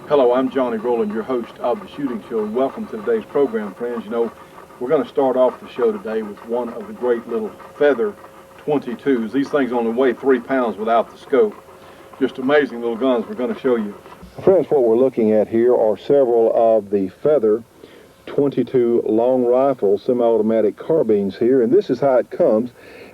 Hello, I'm Johnny Rowland, your host of the Shooting Show. Welcome to today's program, friends. You know, we're going to start off the show today with one of the great little Feather 22s. These things only weigh 3 pounds without the scope. Just amazing little guns we're going to show you. Friends, what we're looking at here are several of the Feather 22 long rifle semi-automatic carbines here, and this is how it comes.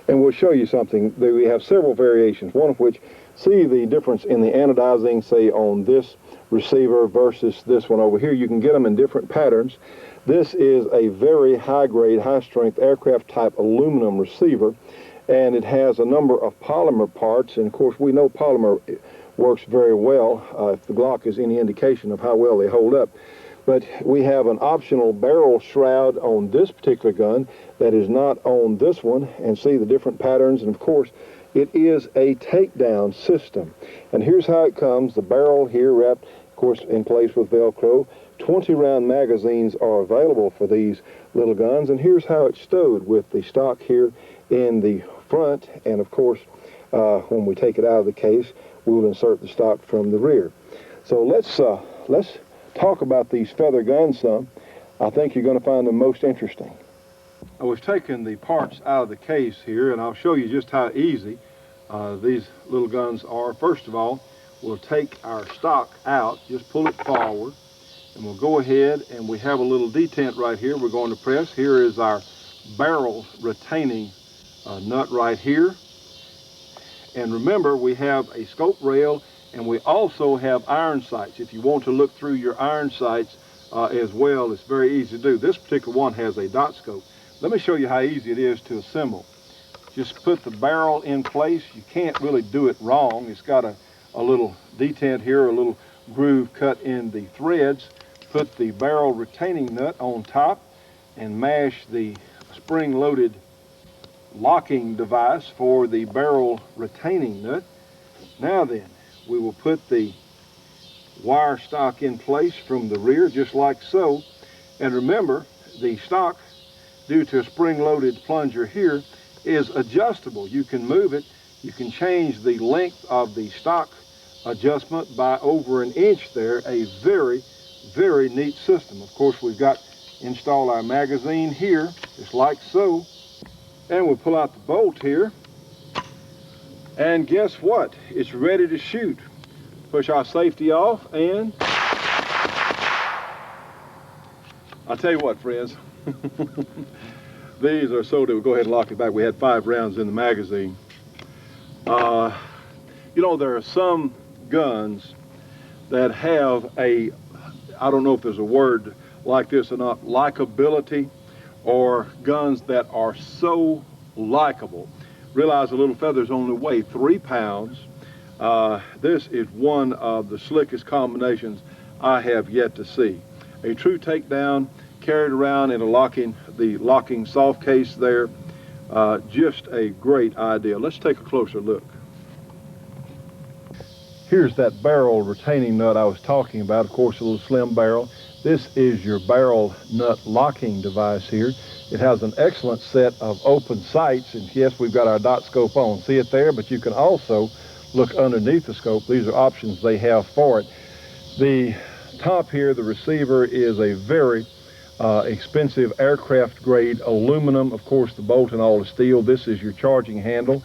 And we'll show you something. We have several variations, one of which, see the difference in the anodizing, say, on this receiver versus this one over here. You can get them in different patterns. This is a very high-grade, high-strength aircraft-type aluminum receiver, and it has a number of polymer parts, and of course we know polymer works very well, if the Glock is any indication of how well they hold up. But we have an optional barrel shroud on this particular gun that is not on this one, and see the different patterns, and of course it is a takedown system. And here's how it comes. The barrel here wrapped, of course, in place with Velcro. 20-round magazines are available for these little guns, and here's how it's stowed with the stock here in the front, and of course when we take it out of the case, we will insert the stock from the rear. So let's talk about these Feather guns some. I think you're going to find them most interesting. We've taken the parts out of the case here, and I'll show you just how easy these little guns are. First of all, we'll take our stock out, just pull it forward, and we'll go ahead, and we have a little detent right here we're going to press. Here is our barrel retaining nut right here. And remember, we have a scope rail, and we also have iron sights. If you want to look through your iron sights as well, it's very easy to do. This particular one has a dot scope. Let me show you how easy it is to assemble. Just put the barrel in place. You can't really do it wrong. It's got a little detent here, a little groove cut in the threads. Put the barrel retaining nut on top and mash the spring-loaded locking device for the barrel retaining nut. Now then, we will put the wire stock in place from the rear, just like so. And remember, the stock, due to a spring-loaded plunger here, is adjustable. You can move it. You can change the length of the stock adjustment by over an inch there. A very, very neat system. Of course, we've got install our magazine here, just like so. And we'll pull out the bolt here. And guess what? It's ready to shoot. Push our safety off, and I'll tell you what, friends. These are so that we'll go ahead and lock it back. We had 5 rounds in the magazine. You know, there are some guns that have a, I don't know if there's a word like this or not, likability, or guns that are so likable. Realize the little Feathers only weigh 3 pounds. This is one of the slickest combinations I have yet to see. A true takedown, carried around in the locking soft case there. Just a great idea. Let's take a closer look. Here's that barrel retaining nut I was talking about. Of course, a little slim barrel. This is your barrel nut locking device here. It has an excellent set of open sights, and yes, we've got our dot scope on. See it there? But you can also look underneath the scope. These are options they have for it. The top here, the receiver, is a very expensive aircraft grade aluminum. Of course, the bolt and all is steel. This is your charging handle,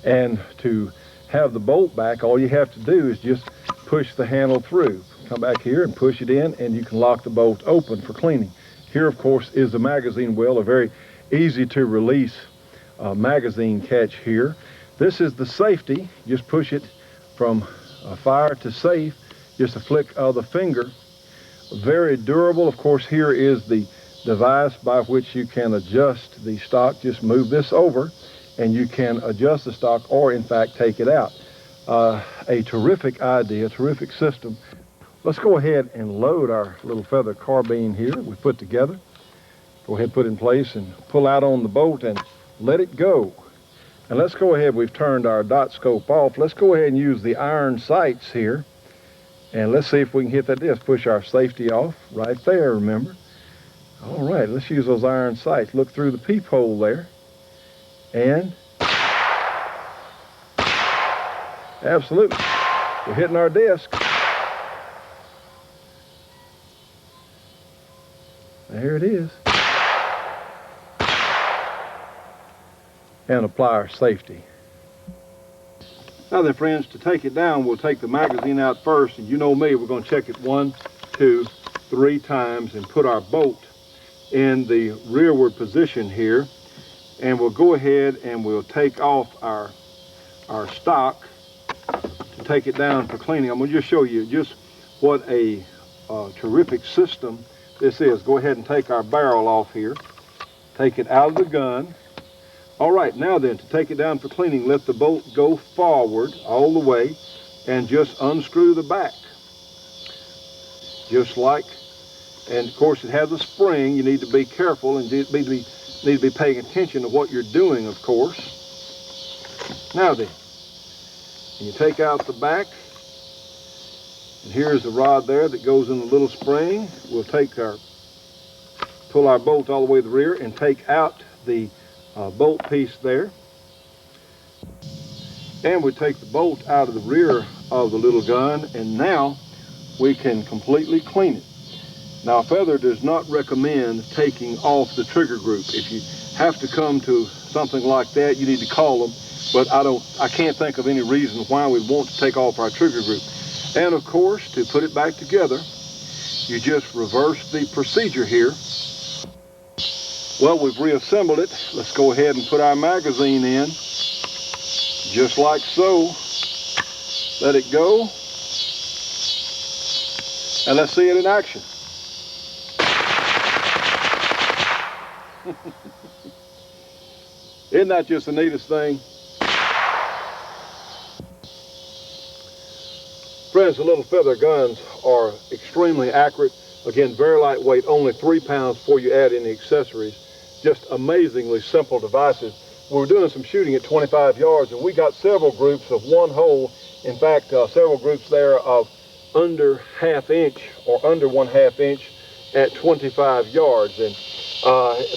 and to have the bolt back, all you have to do is just push the handle through. Come back here and push it in, and you can lock the bolt open for cleaning. Here, of course, is the magazine well, a very easy to release magazine catch here. This is the safety. Just push it from fire to safe, just a flick of the finger. Very durable. Of course, here is the device by which you can adjust the stock. Just move this over and you can adjust the stock, or in fact take it out. A terrific idea, terrific system. Let's go ahead and load our little Feather carbine here we put together. Go ahead, put it in place and pull out on the bolt and let it go. And let's go ahead, we've turned our dot scope off. Let's go ahead and use the iron sights here. And let's see if we can hit that disc. Push our safety off right there, remember. All right, let's use those iron sights. Look through the peephole there. And absolutely, we're hitting our disc. There it is. And apply our safety. Now then, friends, to take it down, we'll take the magazine out first, and you know me, we're going to check it 1, 2, 3 times and put our bolt in the rearward position here. And we'll go ahead and we'll take off our stock to take it down for cleaning. I'm going to just show you just what a terrific system this is. Go ahead and take our barrel off here. Take it out of the gun. All right, now then, to take it down for cleaning, let the bolt go forward all the way and just unscrew the back. Just like, and of course it has a spring. You need to be careful and need to be paying attention to what you're doing, of course. Now then, you take out the back, and here's the rod there that goes in the little spring. We'll pull our bolt all the way to the rear and take out the bolt piece there. And we take the bolt out of the rear of the little gun, and now we can completely clean it. Now, Feather does not recommend taking off the trigger group. If you have to come to something like that, you need to call them, but I can't think of any reason why we'd want to take off our trigger group. And of course, to put it back together, you just reverse the procedure here. Well, we've reassembled it. Let's go ahead and put our magazine in, just like so. Let it go, and let's see it in action. Isn't that just the neatest thing? Friends, the little Feather guns are extremely accurate. Again, very lightweight, only 3 pounds before you add any accessories. Just amazingly simple devices. We were doing some shooting at 25 yards, and we got several groups of 1 hole. In fact, several groups there of under 1/2 inch or under 1/2 inch at 25 yards. And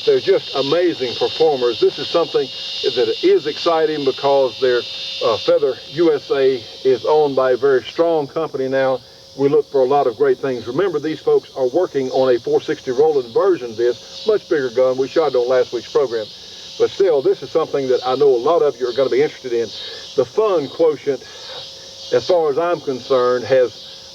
they're just amazing performers. This is something that is exciting because their FeatherUSA is owned by a very strong company now. We look for a lot of great things. Remember, these folks are working on a 460 Roland version of this, much bigger gun. We shot it on last week's program. But still, this is something that I know a lot of you are going to be interested in. The fun quotient, as far as I'm concerned,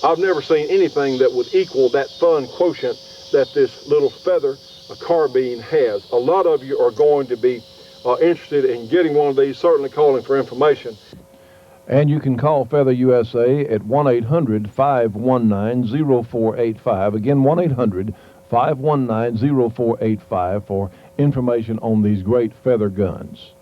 I've never seen anything that would equal that fun quotient that this little Feather carbine has. A lot of you are going to be interested in getting one of these, certainly calling for information. And you can call FeatherUSA at 1-800-519-0485. Again, 1-800-519-0485 for information on these great Feather guns.